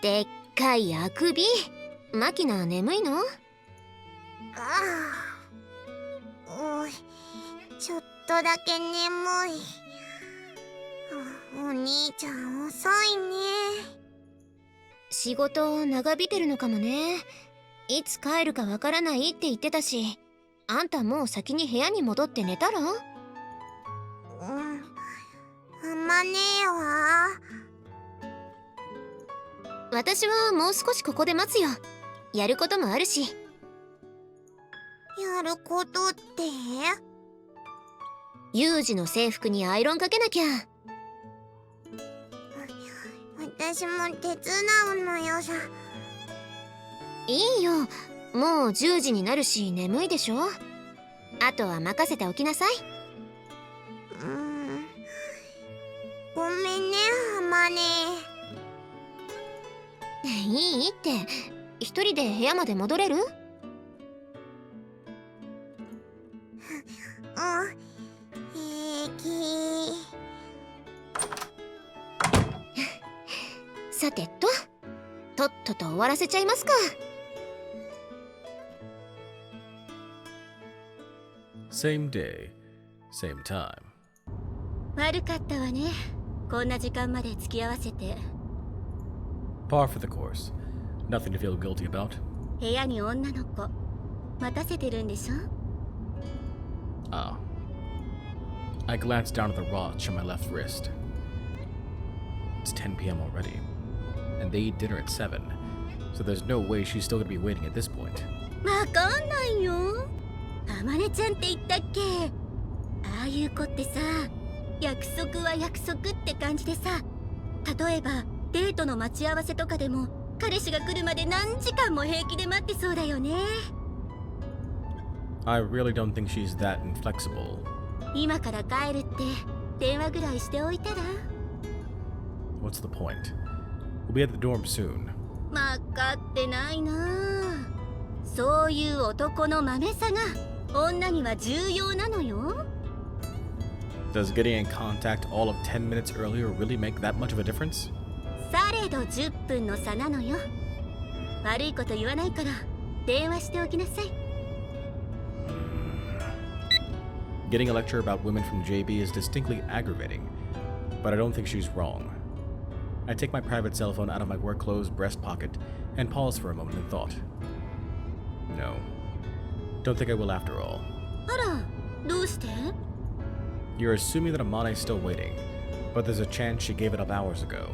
でっかいあくび。マキナ眠いの？ちょっとだけ眠い。お兄ちゃん遅いね。仕事長引いてるのかもね。いつ帰るかわからないって言ってたし、あんたもう先に部屋に戻って寝たら？あんまねえわ。私はもう少しここで待つよ。やることもあるし。やることって？ユージの制服にアイロンかけなきゃ。私も手伝うのよさ。いいよ、もう10時になるし眠いでしょ。あとは任せておきなさい。ごめんね、ハマネ。いいって、一人で部屋まで戻れる？平気。さてとっとと終わらせちゃいますか。Same day, same time. 悪かったわね。こんな時間まで付き合わせて。Par for the course. Nothing to feel guilty about. 部屋に女の子待たせてるんでしょ？ Ah. I glanced down at the watch on my left wrist. It's 10 p.m. already, and they eat dinner at 7, so there's no way she's still gonna be waiting at this point. わかんないよ。あまねちゃんって言ったっけ？ああいう子ってさ、約束は約束って感じでさ、例えばデートの待ち合わせとかでも彼氏が来るまで何時間も平気で待ってそうだよね。I really don't think she's that inflexible. 今から帰るって電話ぐらいしておいたら？ What's the point? We'll be at the dorm soon. わかってないな。そういう男の豆さが女には重要なのよ。 Does getting in contact all of 10 minutes earlier really make that much of a difference? されど10分の差なのよ。悪いこと言わないから電話しておきなさい。Getting a lecture about women from JB is distinctly aggravating, but I don't think she's wrong. I take my private cell phone out of my work clothes breast pocket and pause for a moment in thought. No, don't think I will after all. あら、どうして？ You're assuming that Amane's still waiting, but there's a chance she gave it up hours ago.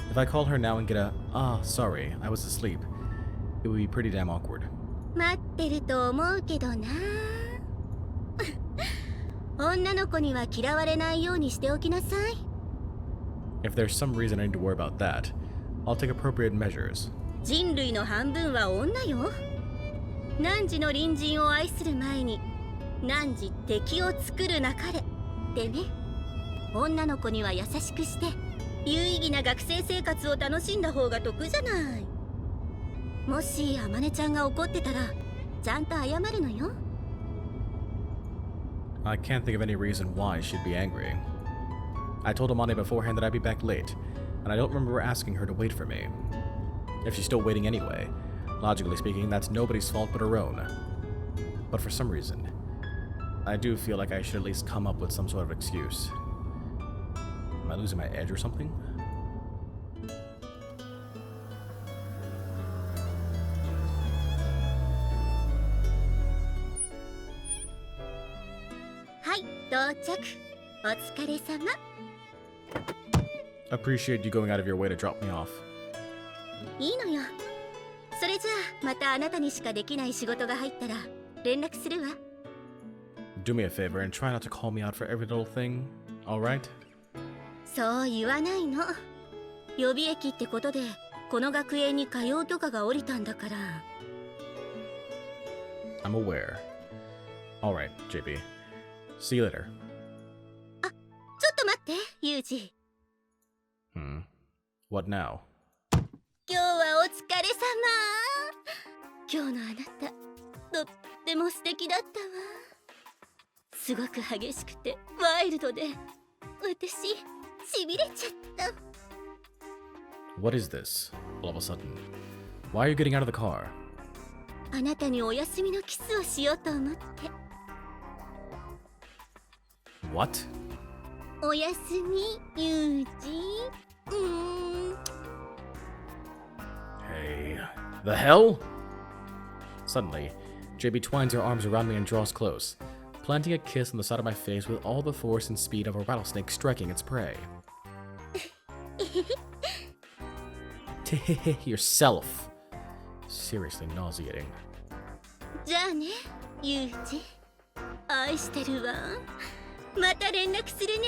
If I call her now and get a, sorry, I was asleep, it would be pretty damn awkward. 待ってると思うけどな。女の子には嫌われないようにしておきなさい。If there's some reason I need to worry about that, I'll take appropriate measures. 人類の半分は女よ。汝の隣人を愛する前に汝敵を作るなかれでね。女の子には優しくして有意義な学生生活を楽しんだ方が得じゃない。もしあまねちゃんが怒ってたらちゃんと謝るのよ。 I can't think of any reason why she'd be angry. I told Amane beforehand that I'd be back late, and I don't remember asking her to wait for me. If she's still waiting anyway, logically speaking, that's nobody's fault but her own. But for some reason, I do feel like I should at least come up with some sort of excuse. Am I losing my edge or something? はい、到着。お疲れ様。 Appreciate you going out of your way to drop me off. いいのよ。それじゃあまたあなたにしかできない仕事が入ったら連絡するわ。 Do me a favor and try not to call me out for every little thing, alright? そう言わないの。予備役ってことでこの学園に通う許可が下りたんだから。 I'm aware. Alright, JB. See you later. ちょっと待って、ユージ。What now? 今日はお疲れ様。今日のあなた、とっても素敵だったわ。すごく激しくてワイルドで、私、しびれちゃった。What is this? all of a sudden. Why are you getting out of the car? あなたにお休みのキスをしようと思って。 What? おやすみ、ユージ。Hey, the hell? Suddenly, JB twines her arms around me and draws close, planting a kiss on the side of my face with all the force and speed of a rattlesnake striking its prey. Yourself. Seriously nauseating. じゃあね、ユージ。愛してるわ。また連絡するね。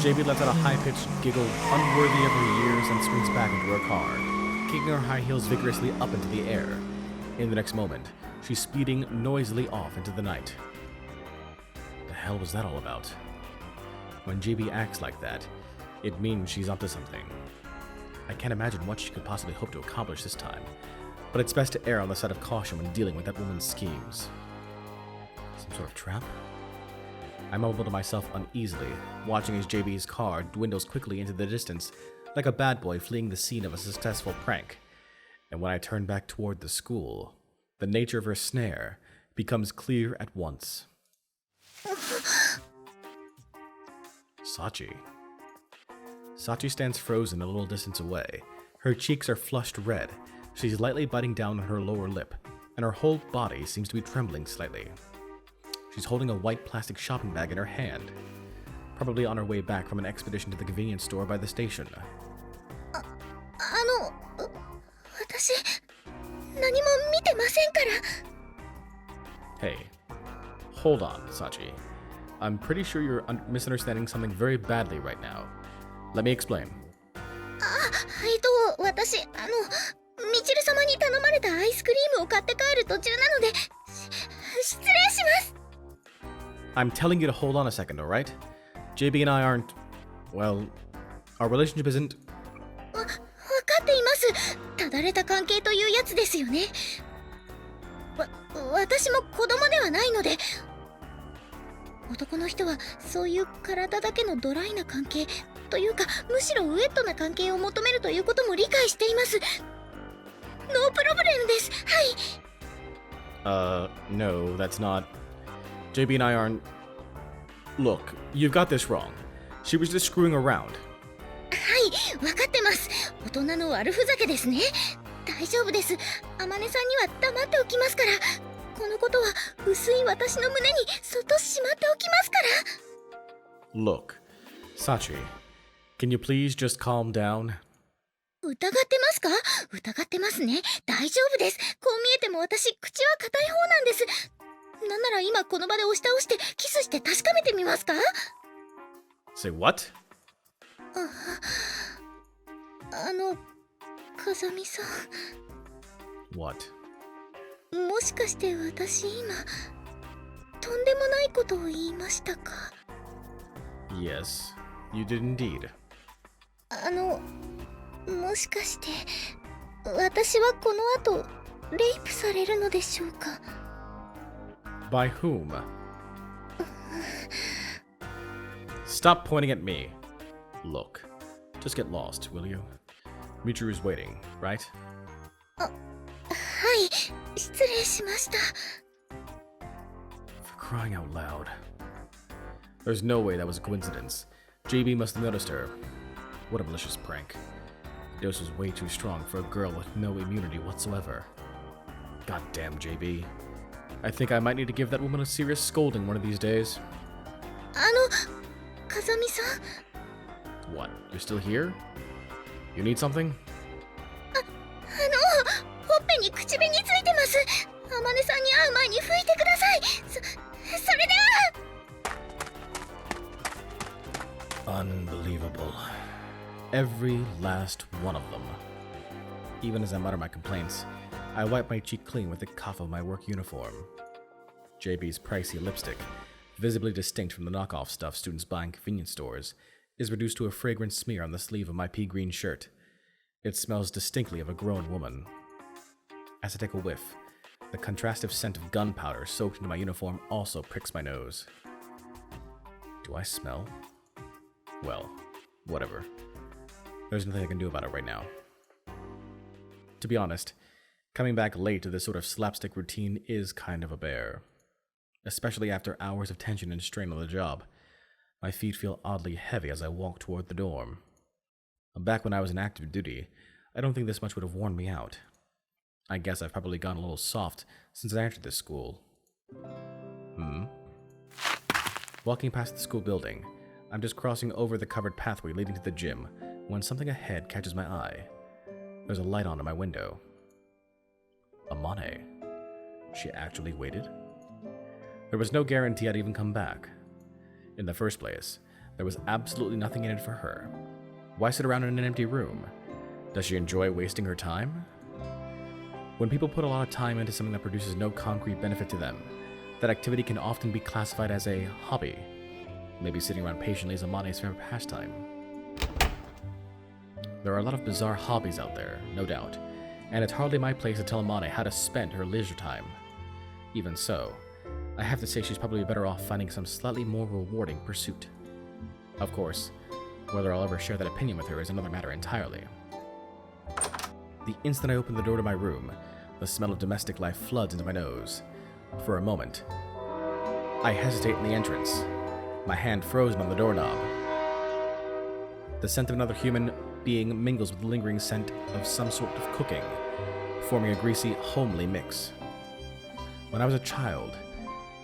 JB lets out a high-pitched giggle unworthy of her years and swings back into her car, kicking her high heels vigorously up into the air. In the next moment, she's speeding noisily off into the night. The hell was that all about? When JB acts like that, it means she's up to something. I can't imagine what she could possibly hope to accomplish this time, but it's best to err on the side of caution when dealing with that woman's schemes. Some sort of trap? I mumble to myself uneasily, watching as JB's car dwindles quickly into the distance like a bad boy fleeing the scene of a successful prank. And when I turn back toward the school, the nature of her snare becomes clear at once. Sachi. Sachi stands frozen a little distance away. Her cheeks are flushed red. She's lightly biting down on her lower lip, and her whole body seems to be trembling slightly. She's holding a white plastic shopping bag in her hand, probably on her way back from an expedition to the convenience store by the station. 私、何も見てませんから。 Hey, hold on, Sachi. I'm pretty sure you're misunderstanding something very badly right now. Let me explain. 私、みちる様に頼まれたアイスクリームを買って帰る途中なので、失礼します。 I'm telling you to hold on a second, alright? JB and I aren't... well, our relationship isn't... わかっています。ただれた関係というやつですよね。私も子供ではないので。男の人はそういう体だけのドライな関係というか、むしろウェットな関係を求めるということも理解しています。ノープロブレムです。はい。No, that's not... JB and I aren't... Look, you've got this wrong. She was just screwing around. はい、わかってます。大人の悪ふざけですね。大丈夫です。あまねさんには黙っておきますから。このことは薄い私の胸にそっとしまっておきますから。Look, Sachi, can you please just calm down? 疑ってますか？疑ってますね。大丈夫です。こう見えても私、口は硬い方なんです。なんなら今この場で押し倒してキスして確かめてみますか？ Say what? 風見さん。 What? もしかして私今とんでもないことを言いましたか？ Yes, you did indeed. もしかして私はこの後レイプされるのでしょうか？ By whom? Stop pointing at me. Look, just get lost, will you? Michiru is waiting, right? はい、失礼しました。 For crying out loud. There's no way that was a coincidence. JB must have noticed her. What a malicious prank. The dose was way too strong for a girl with no immunity whatsoever. Goddamn JB. I think I might need to give that woman a serious scolding one of these days. 風見さん。 What? You're still here? You need something? ほっぺに口紅ついてます。あまねさんに会う前に拭いてください。それでは。 Unbelievable. Every last one of them. Even as I mutter my complaints, I wipe my cheek clean with the cuff of my work uniform. JB's pricey lipstick, visibly distinct from the knockoff stuff students buy in convenience stores, is reduced to a fragrant smear on the sleeve of my pea green shirt. It smells distinctly of a grown woman. As I take a whiff, the contrastive scent of gunpowder soaked into my uniform also pricks my nose. Do I smell? Well, whatever. There's nothing I can do about it right now. To be honest, coming back late to this sort of slapstick routine is kind of a bear. Especially after hours of tension and strain on the job. My feet feel oddly heavy as I walk toward the dorm. Back when I was in active duty, I don't think this much would have worn me out. I guess I've probably gone a little soft since I entered this school. Walking past the school building, I'm just crossing over the covered pathway leading to the gym when something ahead catches my eye. There's a light on in my window. Amane. She actually waited? There was no guarantee I'd even come back. In the first place, there was absolutely nothing in it for her. Why sit around in an empty room? Does she enjoy wasting her time? When people put a lot of time into something that produces no concrete benefit to them, that activity can often be classified as a hobby. Maybe sitting around patiently is Amane's favorite pastime. There are a lot of bizarre hobbies out there, no doubt, and it's hardly my place to tell Amane how to spend her leisure time. Even so, I have to say she's probably better off finding some slightly more rewarding pursuit. Of course, whether I'll ever share that opinion with her is another matter entirely. The instant I open the door to my room, the smell of domestic life floods into my nose. For a moment, I hesitate in the entrance, my hand frozen on the doorknob. The scent of another human being mingles with the lingering scent of some sort of cooking, forming a greasy, homely mix. When I was a child,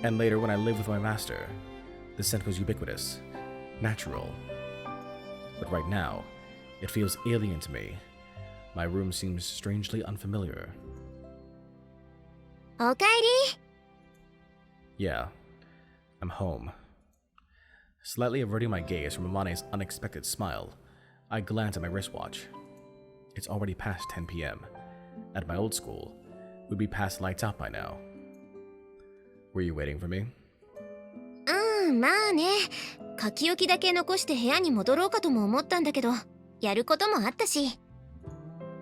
and later when I lived with my master, the scent was ubiquitous, natural. But right now, it feels alien to me. My room seems strangely unfamiliar. おかえり。 Yeah, I'm home. Slightly averting my gaze from Amane's unexpected smile, I glance at my wristwatch. It's already past 10 p.m. At my old school, we'd be past lights out by now. Were you waiting for me? まあね。書き置きだけ残して部屋に戻ろうかとも思ったんだけど、やることもあったし。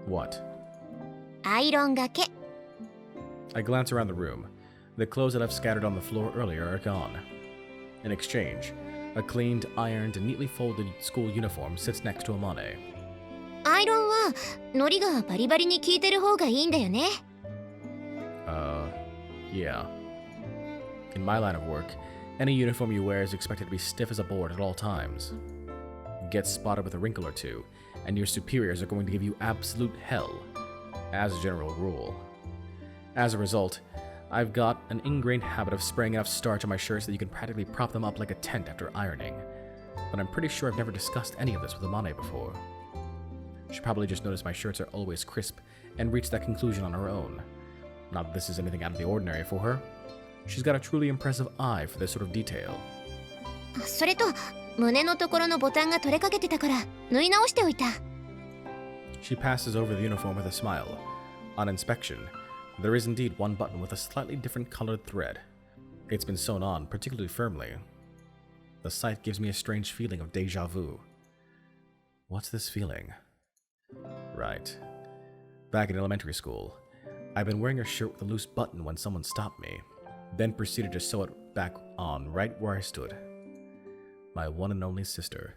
What? アイロンがけ。 I glance around the room. The clothes that I've scattered on the floor earlier are gone. In exchange, a cleaned, ironed, and neatly folded school uniform sits next to Amane. アイロンは糊がバリバリに効いてる方がいいんだよね。Yeah. In my line of work, any uniform you wear is expected to be stiff as a board at all times. Get spotted with a wrinkle or two, and your superiors are going to give you absolute hell, as a general rule. As a result, I've got an ingrained habit of spraying enough starch on my shirts that you can practically prop them up like a tent after ironing. But I'm pretty sure I've never discussed any of this with Amane before. She probably just noticed my shirts are always crisp and reached that conclusion on her own. Not that this is anything out of the ordinary for her. She's got a truly impressive eye for this sort of detail. それと胸のところのボタンが取れかけてたから縫い直しておいた。 She passes over the uniform with a smile. On inspection, there is indeed one button with a slightly different colored thread. It's been sewn on particularly firmly. The sight gives me a strange feeling of déjà vu. What's this feeling? Right. Back in elementary school, I've been wearing a shirt with a loose button when someone stopped me, then proceeded to sew it back on right where I stood. My one and only sister,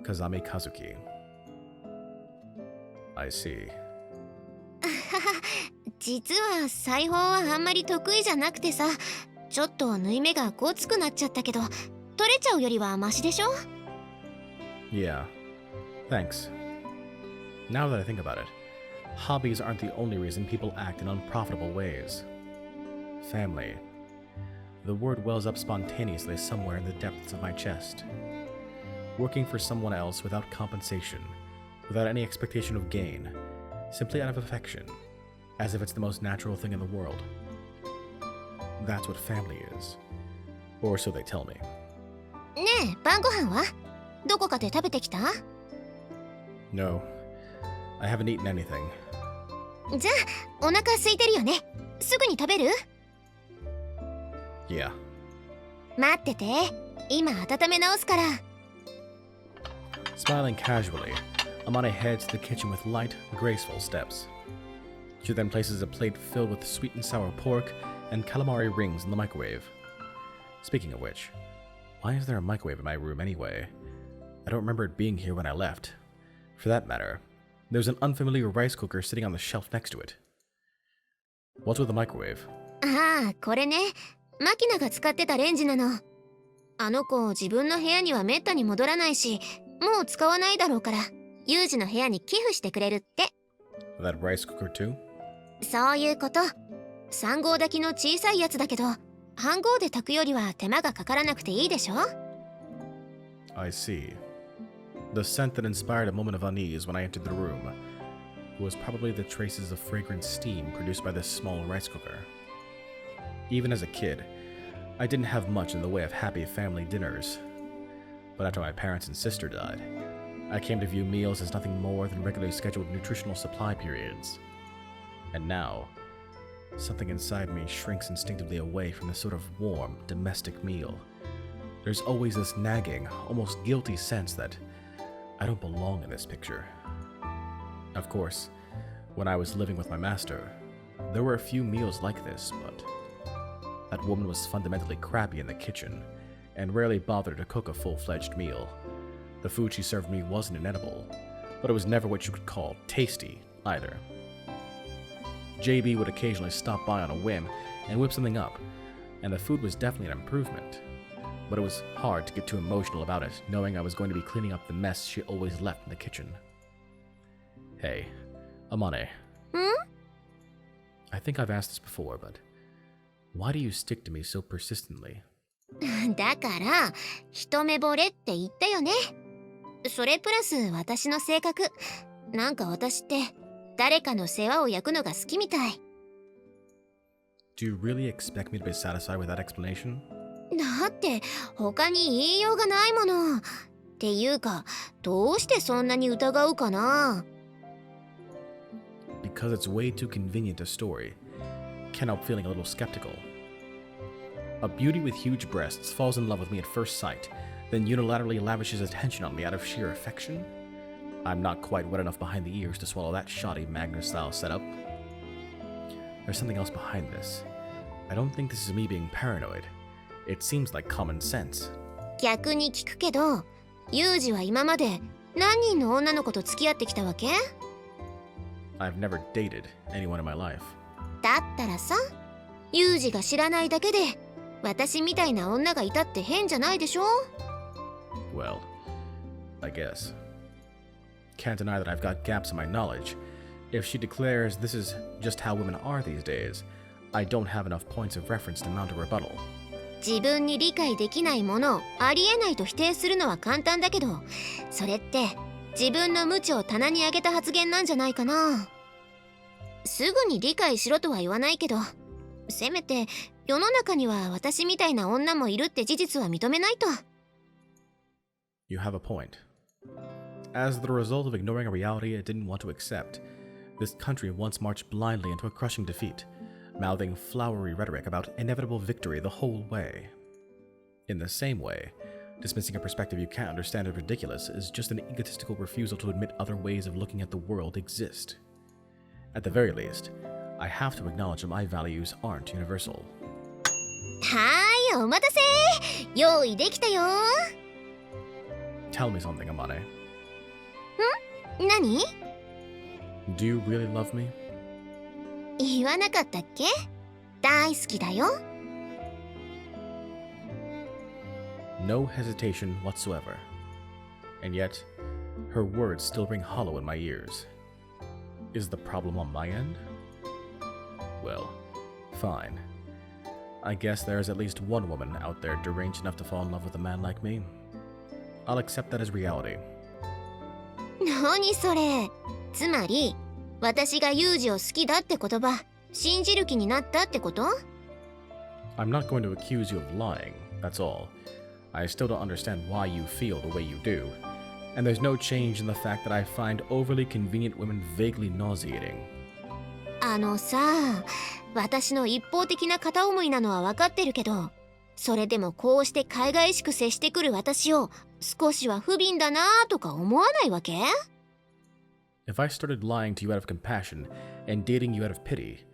Kazami Kazuki. I see. 実は裁縫はあんまり得意じゃなくてさ、ちょっと縫い目がごつくなっちゃったけど、取れちゃうよりはマシでしょ？ Yeah, thanks. Now that I think about it, hobbies aren't the only reason people act in unprofitable ways. Family. The word wells up spontaneously somewhere in the depths of my chest. Working for someone else without compensation, without any expectation of gain, simply out of affection, as if it's the most natural thing in the world. That's what family is. Or so they tell me. ねえ、晩ご飯は？どこかで食べてきた？ No, I haven't eaten anything. じゃあ、お腹空いてるよね。すぐに食べる？ Yeah. 待ってて。今温め直すから。 Smiling casually, Amane heads to the kitchen with light, graceful steps. She then places a plate filled with sweet and sour pork and calamari rings in the microwave. Speaking of which, why is there a microwave in my room anyway? I don't remember it being here when I left. For that matter, there's an unfamiliar rice cooker sitting on the shelf next to it. What's with the microwave? ああ、これね。マキナが使ってたレンジなの。あの子、自分の部屋にはめったに戻らないし、もう使わないだろうから、ユージの部屋に寄付してくれるって。That rice cooker too? そういうこと。3合炊きの小さいやつだけど、半合で炊くよりは手間がかからなくていいでしょ？ I see. The scent that inspired a moment of unease when I entered the room was probably the traces of fragrant steam produced by this small rice cooker. Even as a kid, I didn't have much in the way of happy family dinners. But after my parents and sister died, I came to view meals as nothing more than regularly scheduled nutritional supply periods. And now, something inside me shrinks instinctively away from this sort of warm, domestic meal. There's always this nagging, almost guilty sense that I don't belong in this picture. Of course, when I was living with my master, there were a few meals like this, but that woman was fundamentally crappy in the kitchen and rarely bothered to cook a full-fledged meal. The food she served me wasn't inedible, but it was never what you could call tasty either. JB would occasionally stop by on a whim and whip something up, and the food was definitely an improvement. But it was hard to get too emotional about it, knowing I was going to be cleaning up the mess she always left in the kitchen. Hey, Amane. I think I've asked this before, but why do you stick to me so persistently? だから、一目惚れって言ったよね。それプラス私の性格。なんか私って、誰かの世話を焼くのが好きみたい。Do you really expect me to be satisfied with that explanation? だって他に言いようがないもの。っていうか、どうしてそんなに疑うかな？ Because it's way too convenient a story. Can't help feeling a little skeptical. A beauty with huge breasts falls in love with me at first sight, then unilaterally lavishes attention on me out of sheer affection? I'm not quite wet enough behind the ears to swallow that shoddy Magnus-style setup. There's something else behind this. I don't think this is me being paranoid. It seems like common sense. 逆に聞くけど、ユージは今まで何人の女の子と付き合ってきたわけ？ I've never dated anyone in my life. だったらさ、ユージが知らないだけで私みたいな女がいたって変じゃないでしょ？ Well, I guess. Can't deny that I've got gaps in my knowledge. If she declares this is just how women are these days, I don't have enough points of reference to mount a rebuttal. 自分に理解できないものをありえないと否定するのは簡単だけど、それって自分の無知を棚に上げた発言なんじゃないかな。すぐに理解しろとは言わないけど、せめて世の中には私みたいな女もいるって事実は認めないと。 You have a point. As the result of ignoring a reality it didn't want to accept, this country once marched blindly into a crushing defeat, mouthing flowery rhetoric about inevitable victory the whole way. In the same way, dismissing a perspective you can't understand as ridiculous is just an egotistical refusal to admit other ways of looking at the world exist. At the very least, I have to acknowledge that my values aren't universal. はーい、お待たせ。用意できたよ。 Tell me something, Amane. 何？ Do you really love me? 言わなかったっけ？大好きだよ。 No hesitation whatsoever. And yet, her words still ring hollow in my ears. Is the problem on my end? Well, fine. I guess there is at least one woman out there deranged enough to fall in love with a man like me. I'll accept that as reality. 何それ？つまり私がユージを好きだって言葉信じる気になったってこと？ I'm not going to accuse you of lying, that's all. I still don't understand why you feel the way you do. And there's no change in the fact that I find overly convenient women vaguely nauseating. あのさ、私の一方的な片思いなのは分かってるけど、それでもこうして海外しく接してくる私を少しは不憫だなとか思わないわけ？ If I started lying to you out of compassion and dating you out of pity,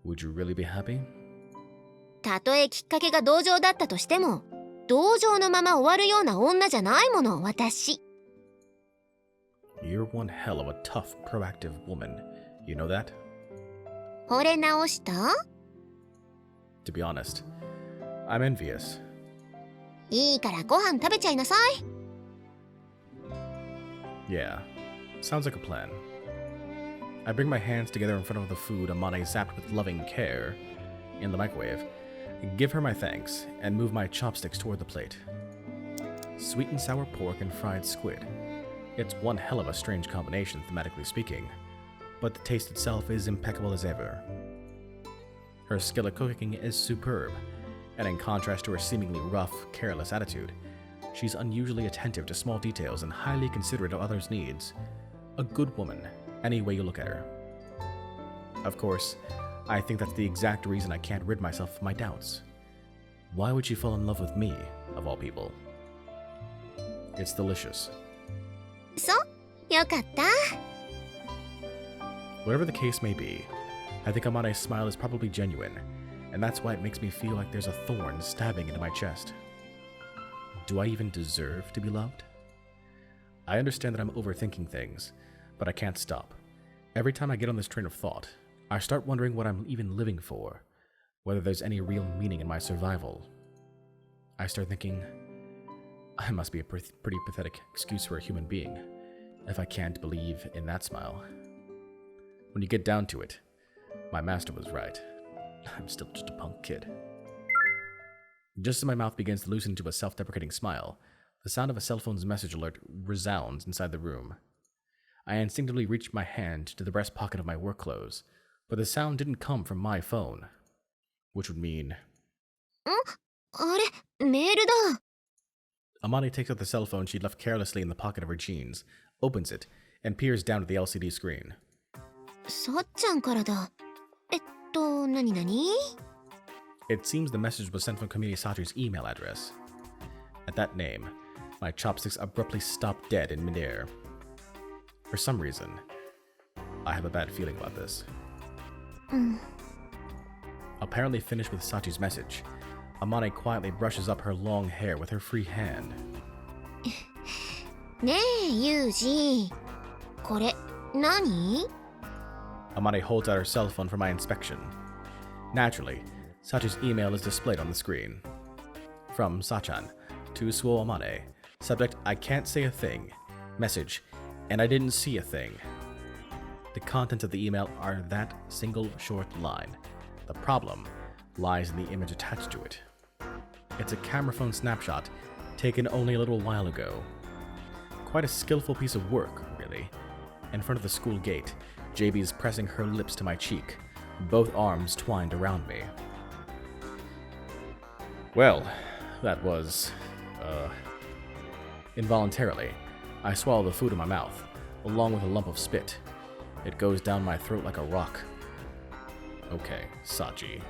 would you really be happy? たとえきっかけが同情だったとしても、同情のまま終わるような女じゃないもの、私。You're you're one hell of a tough, proactive woman. You know that? 惚れ直した？ To be honest, I'm envious. いいからご飯食べちゃいなさい。Yeah, sounds like a plan. I bring my hands together in front of the food Amane zapped with loving care in the microwave, give her my thanks, and move my chopsticks toward the plate. Sweet and sour pork and fried squid. It's one hell of a strange combination, thematically speaking, but the taste itself is impeccable as ever. Her skill at cooking is superb, and in contrast to her seemingly rough, careless attitude, she's unusually attentive to small details and highly considerate of others' needs. A good woman, any way you look at her. Of course, I think that's the exact reason I can't rid myself of my doubts. Why would she fall in love with me, of all people? It's delicious. そうよかった。 Whatever the case may be, I think Amane's smile is probably genuine, and that's why it makes me feel like there's a thorn stabbing into my chest. Do I even deserve to be loved? I understand that I'm overthinking things, but I can't stop. Every time I get on this train of thought, I start wondering what I'm even living for, whether there's any real meaning in my survival. I start thinking, I must be a pretty pathetic excuse for a human being, if I can't believe in that smile. When you get down to it, my master was right. I'm still just a punk kid. Just as my mouth begins to loosen into a self-deprecating smile, the sound of a cell phone's message alert resounds inside the room. I instinctively reached my hand to the breast pocket of my work clothes, but the sound didn't come from my phone, which would mean... あれ、メールだ。 Amane takes out the cell phone she'd left carelessly in the pocket of her jeans, opens it, and peers down at the LCD screen. さっちゃんからだ。何々？ It seems the message was sent from Community Sachi's email address. At that name, my chopsticks abruptly stopped dead in midair. For some reason, I have a bad feeling about this. Apparently finished with Sachi's message, Amane quietly brushes up her long hair with her free hand. ねえ、ユージ。これ、何？ Amane holds out her cell phone for my inspection. Naturally, Sachi's email is displayed on the screen. From Sachan to Suo Amane. Subject, I can't say a thing. Message, and I didn't see a thing. The contents of the email are that single short line. The problem lies in the image attached to it. It's a camera phone snapshot taken only a little while ago. Quite a skillful piece of work, really. In front of the school gate, JB is pressing her lips to my cheek, both arms twined around me. Well, that was, involuntarily, I swallow the food in my mouth, along with a lump of spit. It goes down my throat like a rock. Okay, Sachi.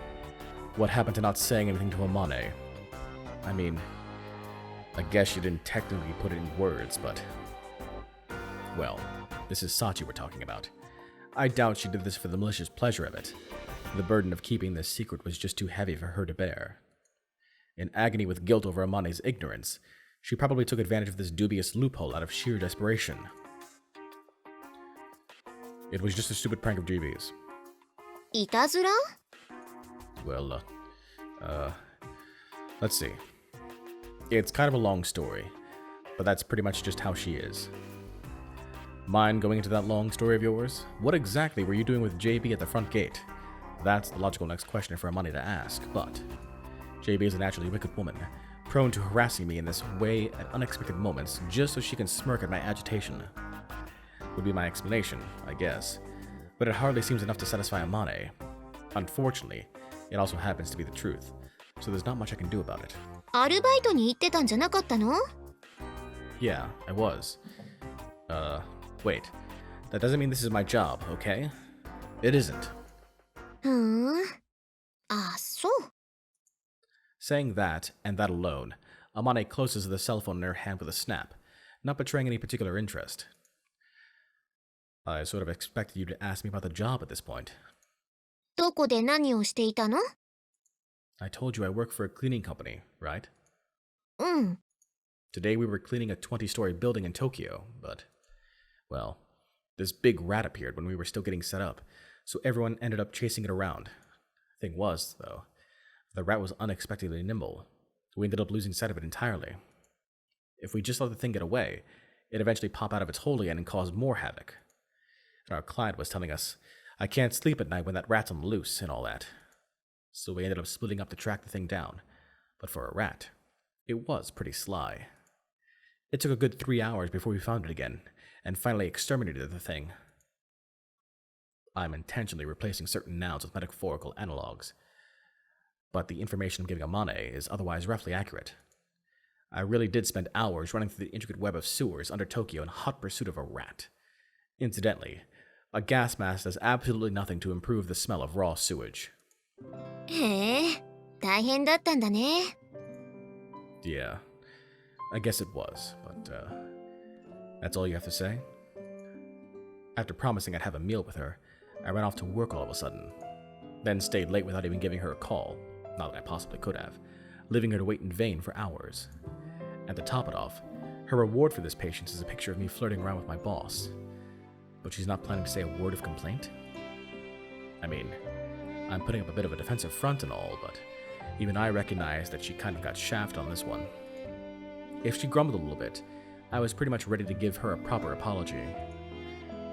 What happened to not saying anything to Amane? I mean, I guess you didn't technically put it in words, but... Well, this is Sachi we're talking about. I doubt she did this for the malicious pleasure of it. The burden of keeping this secret was just too heavy for her to bear. In agony with guilt over Amane's ignorance, she probably took advantage of this dubious loophole out of sheer desperation. It was just a stupid prank of JB's. いたずら？ Well, let's see. It's kind of a long story, but that's pretty much just how she is. Mind going into that long story of yours? What exactly were you doing with JB at the front gate? That's the logical next question for Amane to ask, but JB is a naturally wicked woman, prone to harassing me in this way at unexpected moments just so she can smirk at my agitation. Would be my explanation, I guess, but it hardly seems enough to satisfy Amane. Unfortunately, it also happens to be the truth, so there's not much I can do about it. アルバイトに行ってたんじゃなかったの？ Yeah, I was. Wait. That doesn't mean this is my job, okay? It isn't. ふーん。あ、そう。 Saying that, and that alone, Amane closes the cell phone in her hand with a snap, not betraying any particular interest. I sort of expected you to ask me about the job at this point. どこで何をしていたの？ I told you I work for a cleaning company, right? うん。 Today we were cleaning a 20-story building in Tokyo, but... Well, this big rat appeared when we were still getting set up, so everyone ended up chasing it around. Thing was, though, the rat was unexpectedly nimble. We ended up losing sight of it entirely. If we just let the thing get away, it'd eventually pop out of its hole again and cause more havoc. And our client was telling us, I can't sleep at night when that rat's on the loose and all that. So we ended up splitting up to track the thing down. But for a rat, it was pretty sly. It took a good 3 hours before we found it again, and finally exterminated the thing. I'm intentionally replacing certain nouns with metaphorical analogues, but the information I'm giving Amane is otherwise roughly accurate. I really did spend hours running through the intricate web of sewers under Tokyo in hot pursuit of a rat. Incidentally, a gas mask does absolutely nothing to improve the smell of raw sewage. へえ、大変だったんだね。 Yeah, I guess it was, but that's all you have to say? After promising I'd have a meal with her, I ran off to work all of a sudden, then stayed late without even giving her a call, not that I possibly could have, leaving her to wait in vain for hours. And to top it off, her reward for this patience is a picture of me flirting around with my boss. But she's not planning to say a word of complaint? I mean, I'm putting up a bit of a defensive front and all, but even I recognize that she kind of got shafted on this one. If she grumbled a little bit, I was pretty much ready to give her a proper apology.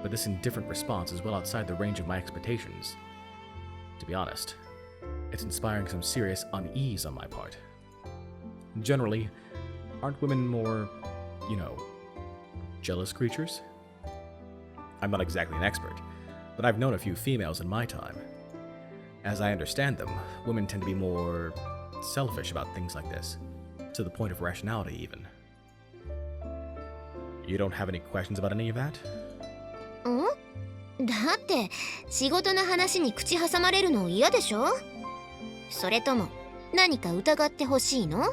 But this indifferent response is well outside the range of my expectations. To be honest, it's inspiring some serious unease on my part. Generally, aren't women more, jealous creatures? I'm not exactly an expert, but I've known a few females in my time. As I understand them, women tend to be more selfish about things like this, to the point of rationality even. You don't have any questions about any of that? だって仕事の話に口挟まれるの嫌でしょ？それとも何か疑ってほしいの？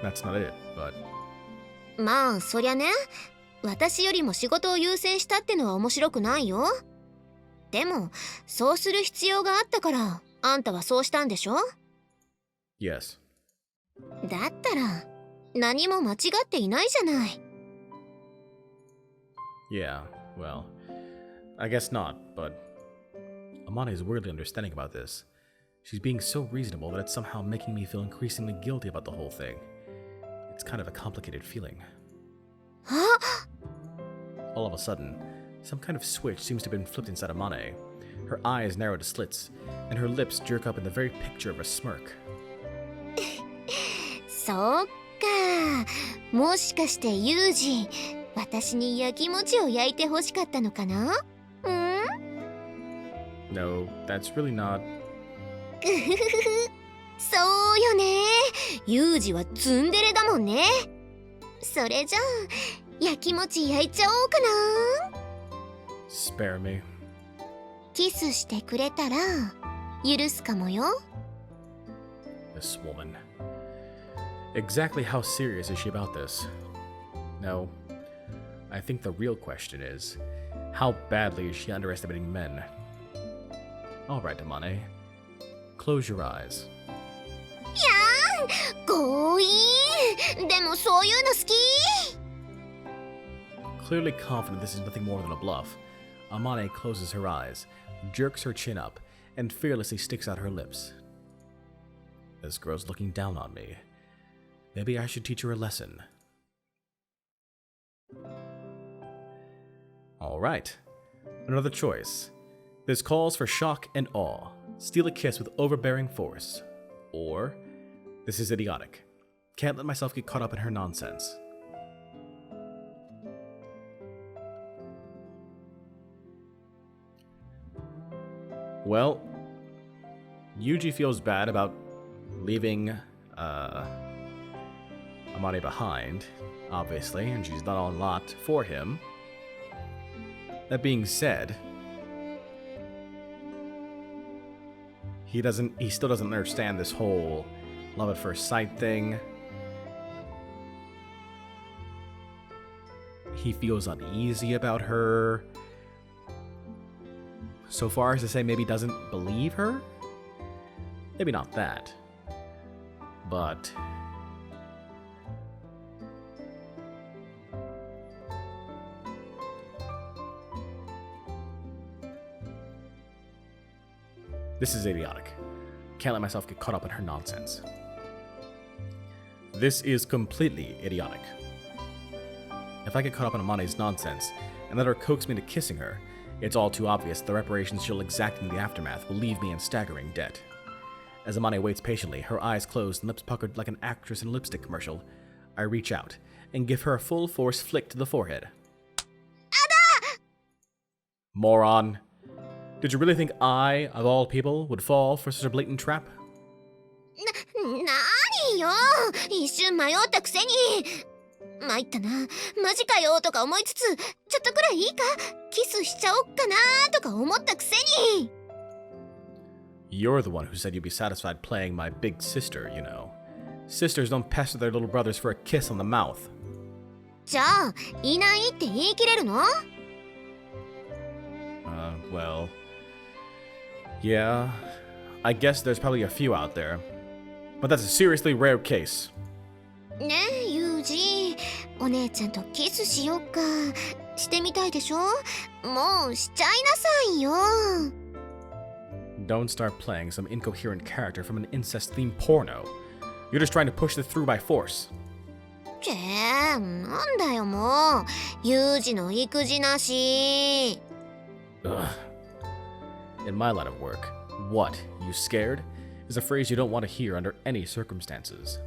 That's not it, but... まあそりゃね、私よりも仕事を優先したってのは面白くないよ。でもそうする必要があったからあんたはそうしたんでしょ？ Yes. だったら何も間違っていないじゃない。 Yeah, well, I guess not, but Amane is weirdly understanding about this. She's being so reasonable that it's somehow making me feel increasingly guilty about the whole thing. It's kind of a complicated feeling. All of a sudden, some kind of switch seems to have been flipped inside Amane. Her eyes narrow to slits, and her lips jerk up in the very picture of a smirk. そうか、もしかしてユージ、私に焼き餅を焼いてほしかったのかな？No, that's really not... そうよね。ユージはツンデレだもんね。それじゃあ焼き餅焼いちゃおうかな。 Spare me. キスしてくれたら許すかもよ。 This woman. Exactly how serious is she about this? No. I think the real question is, how badly is she underestimating men? Alright, Amane. Close your eyes. やーん、強引。でもそういうの好き。 Clearly confident this is nothing more than a bluff, Amane closes her eyes, jerks her chin up, and fearlessly sticks out her lips. This girl's looking down on me. Maybe I should teach her a lesson. Alright. Another choice. This calls for shock and awe. Steal a kiss with overbearing force. Or, this is idiotic. Can't let myself get caught up in her nonsense. Well, Yuji feels bad about leaving Amane behind, obviously, and she's done a lot for him. That being said, he still doesn't understand this whole love at first sight thing. He feels uneasy about her. So far as to say maybe doesn't believe her? Maybe not that. But This is idiotic. Can't let myself get caught up in her nonsense. This is completely idiotic. If I get caught up in Amane's nonsense and let her coax me into kissing her, it's all too obvious the reparations she'll exact in the aftermath will leave me in staggering debt. As Amane waits patiently, her eyes closed and lips puckered like an actress in a lipstick commercial, I reach out and give her a full force flick to the forehead. Ada! Moron. Did you really think I, of all people, would fall for such a blatant trap? なによ、一瞬迷ったくせに。参ったな、マジかよとか思いつつ、ちょっとくらいいいか、キスしちゃおっかなとか思ったくせに。You're the one who said you'd be satisfied playing my big sister, you know. Sisters don't pester their little brothers for a kiss on the mouth. じゃあ、いないって言い切れるの？ Well... Yeah, I guess there's probably a few out there. But that's a seriously rare case. ねえ、ユージ、お姉ちゃんとキスしよっか。してみたいでしょ？もうしちゃいなさいよ。Don't start playing some incoherent character from an incest-themed porno. You're just trying to push this through by force. なんだよもう。ユージの育児なし。Ugh. In my line of work, what, you scared, is a phrase you don't want to hear under any circumstances.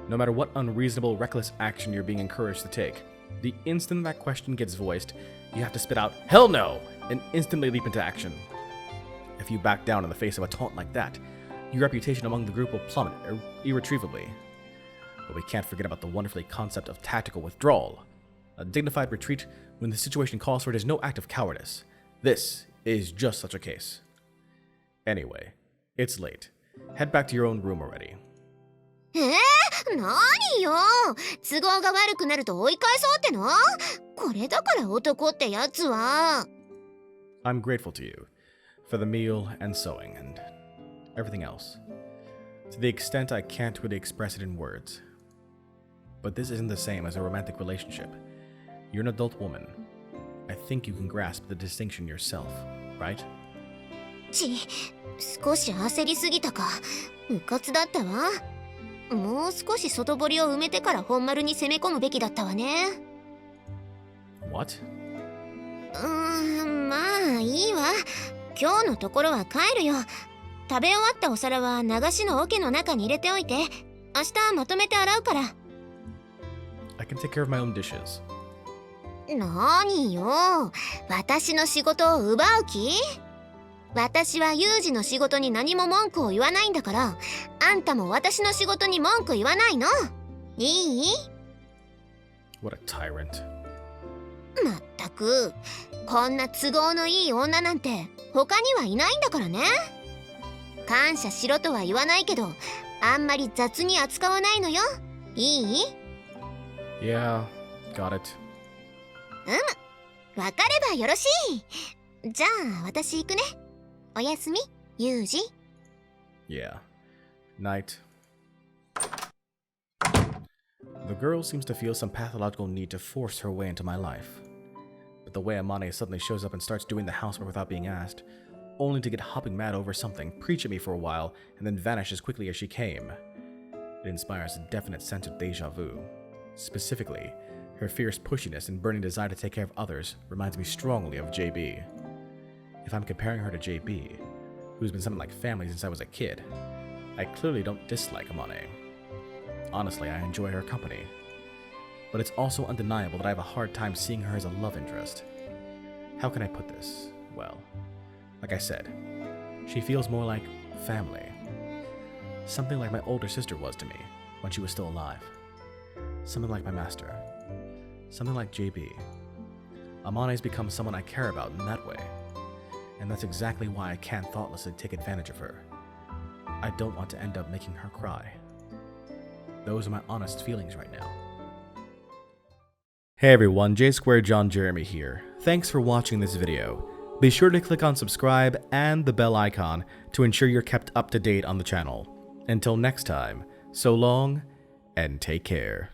No matter what unreasonable, reckless action you're being encouraged to take, the instant that question gets voiced, you have to spit out, "Hell no!" and instantly leap into action. If you back down in the face of a taunt like that, your reputation among the group will plummet irretrievably. But we can't forget about the wonderfully concept of tactical withdrawal. A dignified retreat when the situation calls for it is no act of cowardice. This is just such a case. Anyway, it's late. Head back to your own room already. 何よ、都合が悪くなると追い返そうっての？これだから男ってやつは。I'm grateful to you for the meal and sewing and everything else. To the extent I can't really express it in words. But this isn't the same as a romantic relationship. You're an adult woman. I think you can grasp the distinction yourself, right? 少し焦りすぎたか。うかつだったわ。もう少し外堀を埋めてから本丸に攻め込むべきだったわね。What? まあいいわ。今日のところは帰るよ。食べ終わったお皿は流しの桶の中に入れておいて。明日まとめて洗うから。I can take care of my own dishes. 何よ、私の仕事を奪う気？私はユージの仕事に何も文句を言わないんだから、あんたも私の仕事に文句言わないの？いい？ What a tyrant. まったく、こんな都合のいい女なんて他にはいないんだからね。感謝しろとは言わないけど、あんまり雑に扱わないのよ。いい？ Yeah, got it. わかればよろしい。じゃあ私行くね。おやすみ、ユージ。Yeah. Night. The girl seems to feel some pathological need to force her way into my life. But the way Amane suddenly shows up and starts doing the housework without being asked, only to get hopping mad over something, preach at me for a while, and then vanish as quickly as she came. It inspires a definite sense of déjà vu. Specifically, her fierce pushiness and burning desire to take care of others reminds me strongly of JB. If I'm comparing her to JB, who's been something like family since I was a kid, I clearly don't dislike Amane. Honestly, I enjoy her company. But it's also undeniable that I have a hard time seeing her as a love interest. How can I put this? Well, like I said, she feels more like family. Something like my older sister was to me when she was still alive. Something like my master. Something like JB. Amane's become someone I care about in that way. And that's exactly why I can't thoughtlessly take advantage of her. I don't want to end up making her cry. Those are my honest feelings right now. Hey everyone, J Square John Jeremy here. Thanks for watching this video. Be sure to click on subscribe and the bell icon to ensure you're kept up to date on the channel. Until next time, so long and take care.